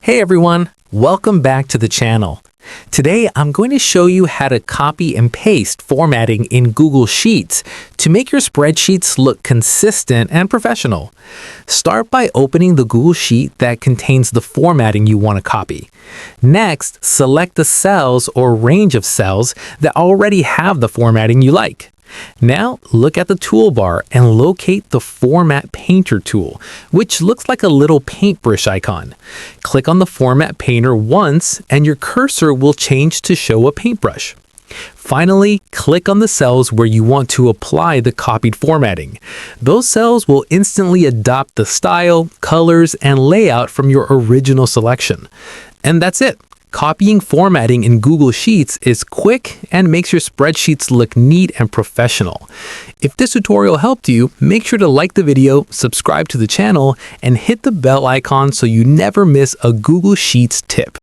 Hey everyone, welcome back to the channel. Today I'm going to show you how to copy and paste formatting in Google Sheets to make your spreadsheets look consistent and professional. Start by opening the Google Sheet that contains the formatting you want to copy. Next, select the cells or range of cells that already have the formatting you like. Now, look at the toolbar and locate the Format Painter tool, which looks like a little paintbrush icon. Click on the Format Painter once, and your cursor will change to show a paintbrush. Finally, click on the cells where you want to apply the copied formatting. Those cells will instantly adopt the style, colors, and layout from your original selection. And that's it. Copying formatting in Google Sheets is quick and makes your spreadsheets look neat and professional. If this tutorial helped you, make sure to like the video, subscribe to the channel, and hit the bell icon so you never miss a Google Sheets tip.